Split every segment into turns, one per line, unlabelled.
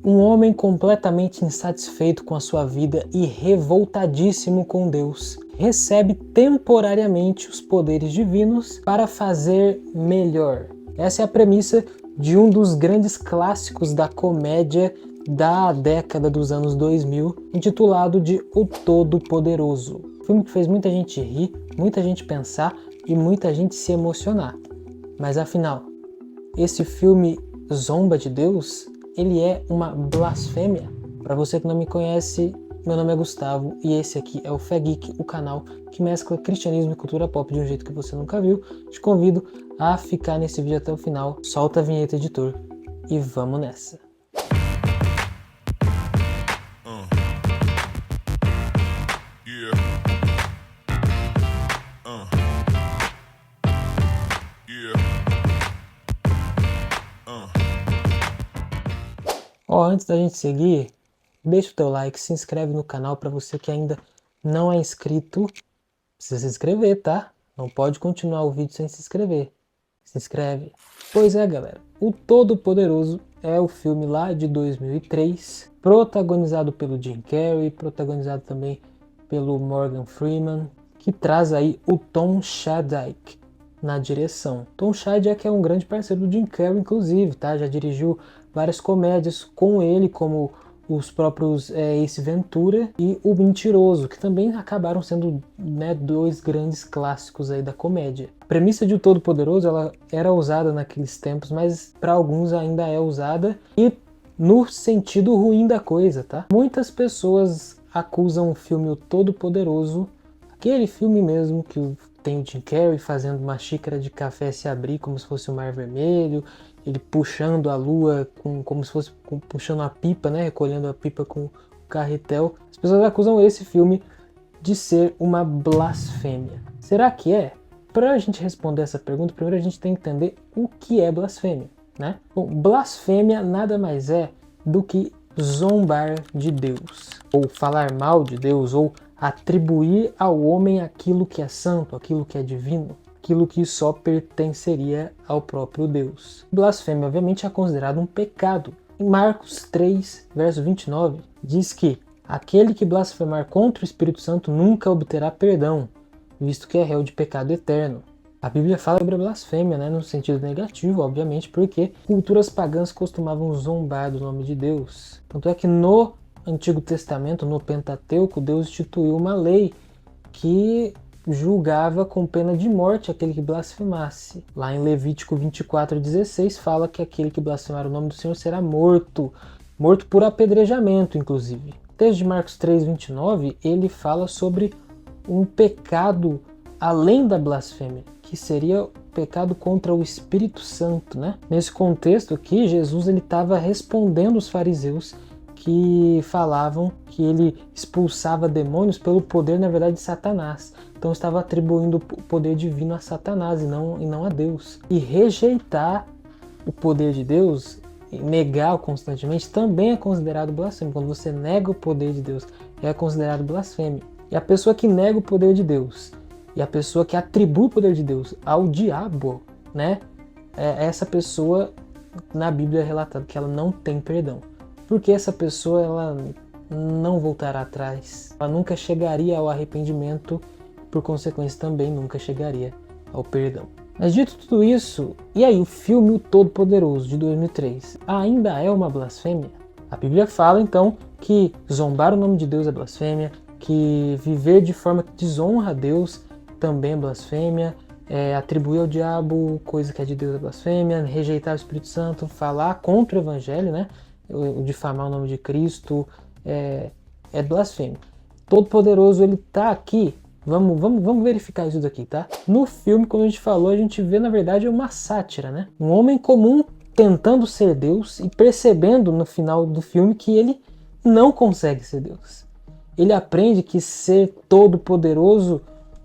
Um homem completamente insatisfeito com a sua vida e revoltadíssimo com Deus recebe temporariamente os poderes divinos para fazer melhor. Essa é a premissa de um dos grandes clássicos da comédia da década dos anos 2000, intitulado de O Todo-Poderoso. Filme que fez muita gente rir, muita gente pensar e muita gente se emocionar. Mas afinal, esse filme zomba de Deus? Ele é uma blasfêmia? Para você que não me conhece, meu nome é Gustavo e esse aqui é o Fé Geek, o canal que mescla cristianismo e cultura pop de um jeito que você nunca viu. Te convido a ficar nesse vídeo até o final, solta a vinheta, editor, e vamos nessa. Antes da gente seguir, deixa o teu like, se inscreve no canal. Para você que ainda não é inscrito, precisa se inscrever, tá? Não pode continuar o vídeo sem se inscrever. Se inscreve. Pois é, galera, O Todo-Poderoso é o filme lá de 2003, protagonizado pelo Jim Carrey, protagonizado também pelo Morgan Freeman, que traz aí o Tom Shadyac na direção. Tom Shadyac é um grande parceiro do Jim Carrey, inclusive, tá? Já dirigiu várias comédias com ele, como os próprios Ace Ventura e O Mentiroso, que também acabaram sendo, né, dois grandes clássicos aí da comédia. A premissa de O Todo-Poderoso, ela era usada naqueles tempos, mas para alguns ainda é usada e no sentido ruim da coisa, tá? Muitas pessoas acusam o filme O Todo-Poderoso, aquele filme mesmo que tem o Jim Carrey fazendo uma xícara de café se abrir como se fosse o Mar Vermelho, ele puxando a lua como se fosse puxando a pipa, né? Recolhendo a pipa com o carretel. As pessoas acusam esse filme de ser uma blasfêmia. Será que é? Para a gente responder essa pergunta, primeiro a gente tem que entender o que é blasfêmia, né? Bom, blasfêmia nada mais é do que zombar de Deus, ou falar mal de Deus, ou atribuir ao homem aquilo que é santo, aquilo que é divino, aquilo que só pertenceria ao próprio Deus. Blasfêmia, obviamente, é considerado um pecado. Em Marcos 3, verso 29, diz que aquele que blasfemar contra o Espírito Santo nunca obterá perdão, visto que é réu de pecado eterno. A Bíblia fala sobre a blasfêmia, né, no sentido negativo, obviamente, porque culturas pagãs costumavam zombar do nome de Deus. Tanto é que no Antigo Testamento, no Pentateuco, Deus instituiu uma lei que julgava com pena de morte aquele que blasfemasse. Lá em Levítico 24:16 fala que aquele que blasfemar o nome do Senhor será morto por apedrejamento, inclusive. O texto de Marcos 3:29, ele fala sobre um pecado além da blasfêmia, que seria o pecado contra o Espírito Santo, né? Nesse contexto aqui, Jesus ele estava respondendo os fariseus que falavam que ele expulsava demônios pelo poder, na verdade, de Satanás. Então estava atribuindo o poder divino a Satanás e não a Deus. E rejeitar o poder de Deus, e negar constantemente, também é considerado blasfêmia. Quando você nega o poder de Deus, é considerado blasfêmia. E a pessoa que nega o poder de Deus e a pessoa que atribui o poder de Deus ao diabo, né? Essa pessoa, na Bíblia é relatado que ela não tem perdão. Porque essa pessoa ela não voltará atrás, ela nunca chegaria ao arrependimento, por consequência também nunca chegaria ao perdão. Mas dito tudo isso, e aí o filme O Todo-Poderoso de 2003 ainda é uma blasfêmia? A Bíblia fala então que zombar o nome de Deus é blasfêmia, que viver de forma que desonra a Deus também é blasfêmia, atribuir ao diabo coisa que é de Deus é blasfêmia, rejeitar o Espírito Santo, falar contra o Evangelho, né? O difamar o nome de Cristo é blasfêmia. Todo-Poderoso, ele tá aqui. Vamos verificar isso daqui, tá? No filme, como a gente falou, a gente vê, na verdade, uma sátira, né? Um homem comum tentando ser Deus e percebendo no final do filme que ele não consegue ser Deus. Ele aprende que ser todo-poderoso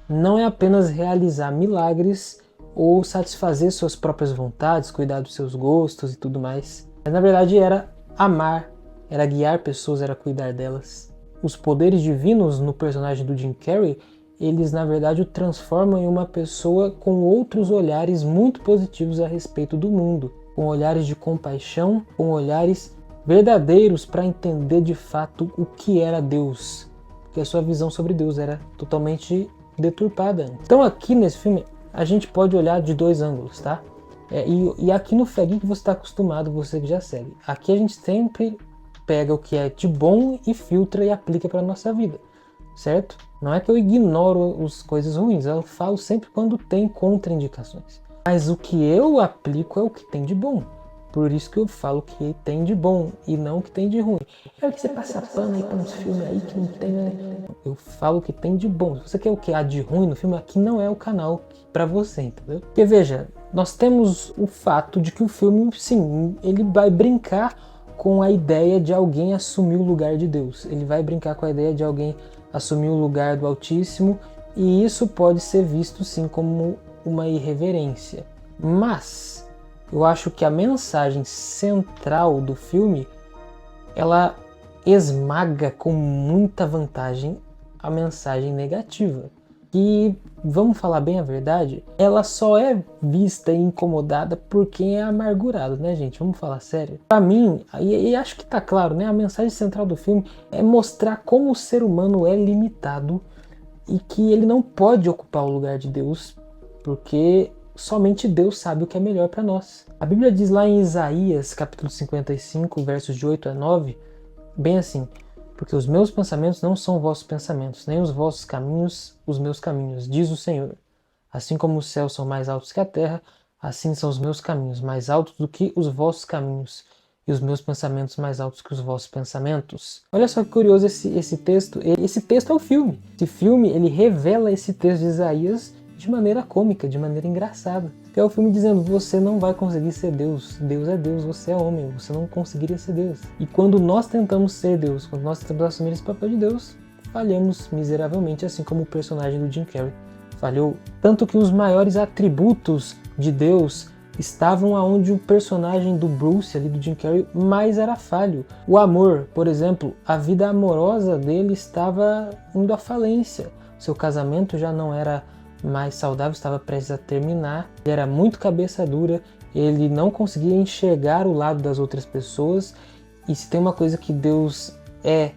não é apenas realizar milagres ou satisfazer suas próprias vontades, cuidar dos seus gostos e tudo mais. Mas, na verdade, era amar, era guiar pessoas, era cuidar delas. Os poderes divinos no personagem do Jim Carrey, eles na verdade o transformam em uma pessoa com outros olhares muito positivos a respeito do mundo, com olhares de compaixão, com olhares verdadeiros para entender de fato o que era Deus, porque a sua visão sobre Deus era totalmente deturpada. Então aqui nesse filme a gente pode olhar de dois ângulos, tá? E aqui no Fé Geek você está acostumado, você que já segue. Aqui a gente sempre pega o que é de bom e filtra e aplica para nossa vida, certo? Não é que eu ignoro as coisas ruins, eu falo sempre quando tem contraindicações. Mas o que eu aplico é o que tem de bom. Por isso que eu falo que tem de bom e não o que tem de ruim. É que você passa pano aí para uns filmes aí que não tem, né? Eu falo o que tem de bom. Se você quer o que há de ruim no filme, aqui não é o canal para você, entendeu? Porque veja, nós temos o fato de que o filme, sim, ele vai brincar com a ideia de alguém assumir o lugar de Deus. Ele vai brincar com a ideia de alguém assumir o lugar do Altíssimo, e isso pode ser visto sim como uma irreverência. Mas eu acho que a mensagem central do filme, ela esmaga com muita vantagem a mensagem negativa. E, vamos falar bem a verdade, ela só é vista e incomodada por quem é amargurado, né, gente? Vamos falar sério. Pra mim, e acho que tá claro, né? A mensagem central do filme é mostrar como o ser humano é limitado e que ele não pode ocupar o lugar de Deus, porque somente Deus sabe o que é melhor para nós. A Bíblia diz lá em Isaías, capítulo 55, versos de 8 a 9, bem assim: porque os meus pensamentos não são vossos pensamentos, nem os vossos caminhos os meus caminhos, diz o Senhor. Assim como os céus são mais altos que a terra, assim são os meus caminhos mais altos do que os vossos caminhos, e os meus pensamentos mais altos que os vossos pensamentos. Olha só que curioso esse texto. Esse texto é o filme. Esse filme, ele revela esse texto de Isaías de maneira cômica, de maneira engraçada. Que é o filme dizendo: você não vai conseguir ser Deus. Deus é Deus, você é homem, você não conseguiria ser Deus. E quando nós tentamos ser Deus, quando nós tentamos assumir esse papel de Deus, falhamos miseravelmente, assim como o personagem do Jim Carrey falhou. Tanto que os maiores atributos de Deus estavam aonde o personagem do Bruce, ali do Jim Carrey, mais era falho. O amor, por exemplo, a vida amorosa dele estava indo à falência. Seu casamento já não era mais saudável, estava prestes a terminar. Ele era muito cabeça dura, ele não conseguia enxergar o lado das outras pessoas. E se tem uma coisa que Deus é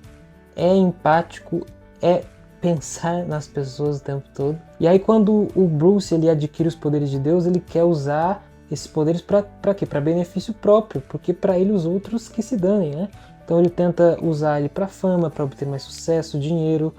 empático, é pensar nas pessoas o tempo todo. E aí quando o Bruce ele adquire os poderes de Deus, ele quer usar esses poderes para quê? Para benefício próprio, porque para ele os outros que se danem, né? Então ele tenta usar ele para fama, para obter mais sucesso, dinheiro.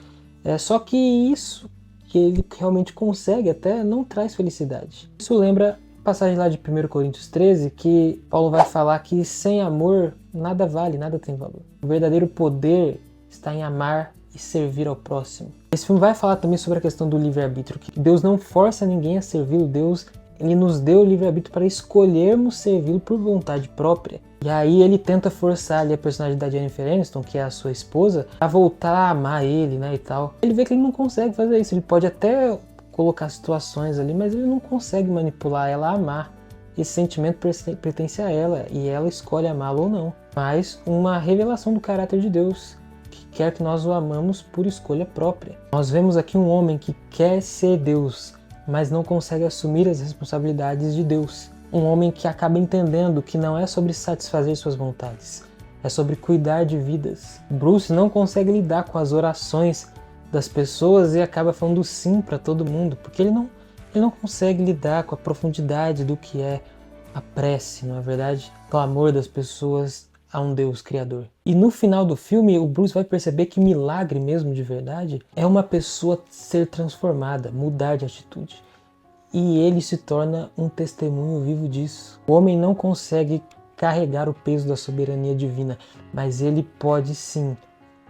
Só que isso que ele realmente consegue até não traz felicidade. Isso lembra a passagem lá de 1 Coríntios 13, que Paulo vai falar que sem amor nada vale, nada tem valor. O verdadeiro poder está em amar e servir ao próximo. Esse filme vai falar também sobre a questão do livre-arbítrio, que Deus não força ninguém a servi-lo, Deus ele nos deu o livre-arbítrio para escolhermos servi-lo por vontade própria. E aí ele tenta forçar ali a personagem da Jennifer Aniston, que é a sua esposa, a voltar a amar ele, né, e tal. Ele vê que ele não consegue fazer isso, ele pode até colocar situações ali, mas ele não consegue manipular ela a amar. Esse sentimento pertence a ela, e ela escolhe amá-lo ou não. Mas uma revelação do caráter de Deus, que quer que nós o amamos por escolha própria. Nós vemos aqui um homem que quer ser Deus, mas não consegue assumir as responsabilidades de Deus. Um homem que acaba entendendo que não é sobre satisfazer suas vontades, é sobre cuidar de vidas. Bruce não consegue lidar com as orações das pessoas e acaba falando sim para todo mundo, porque ele não consegue lidar com a profundidade do que é a prece, não é verdade? O clamor das pessoas a um Deus criador. E no final do filme, o Bruce vai perceber que milagre mesmo de verdade é uma pessoa ser transformada, mudar de atitude. E ele se torna um testemunho vivo disso. O homem não consegue carregar o peso da soberania divina, mas ele pode sim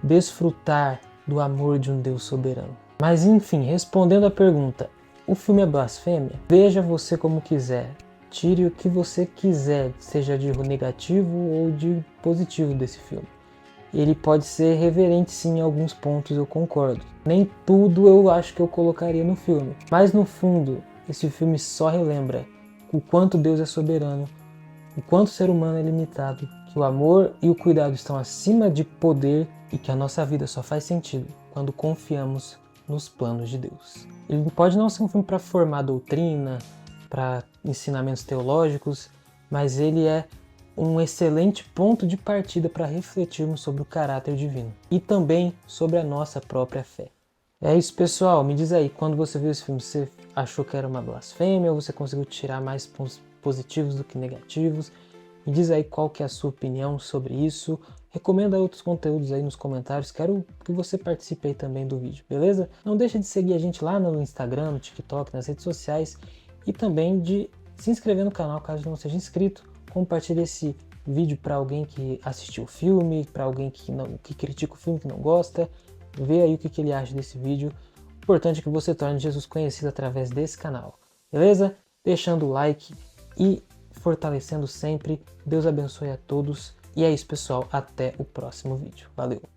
desfrutar do amor de um Deus soberano. Mas enfim, respondendo à pergunta, o filme é blasfêmia? Veja você como quiser. Tire o que você quiser, seja de negativo ou de positivo desse filme. Ele pode ser reverente sim em alguns pontos, eu concordo. Nem tudo eu acho que eu colocaria no filme. Mas no fundo, esse filme só relembra o quanto Deus é soberano, o quanto o ser humano é limitado, que o amor e o cuidado estão acima de poder e que a nossa vida só faz sentido quando confiamos nos planos de Deus. Ele pode não ser um filme para formar doutrina, para ensinamentos teológicos, mas ele é um excelente ponto de partida para refletirmos sobre o caráter divino e também sobre a nossa própria fé. É isso, pessoal. Me diz aí, quando você viu esse filme, você achou que era uma blasfêmia ou você conseguiu tirar mais pontos positivos do que negativos? Me diz aí qual que é a sua opinião sobre isso. Recomenda outros conteúdos aí nos comentários. Quero que você participe aí também do vídeo, beleza? Não deixa de seguir a gente lá no Instagram, no TikTok, nas redes sociais e também de se inscrever no canal caso não seja inscrito. Compartilhe esse vídeo para alguém que assistiu o filme, para alguém que critica o filme, que não gosta. Vê aí o que ele acha desse vídeo. O importante é que você torne Jesus conhecido através desse canal, beleza? Deixando o like e fortalecendo sempre. Deus abençoe a todos. E é isso, pessoal. Até o próximo vídeo. Valeu!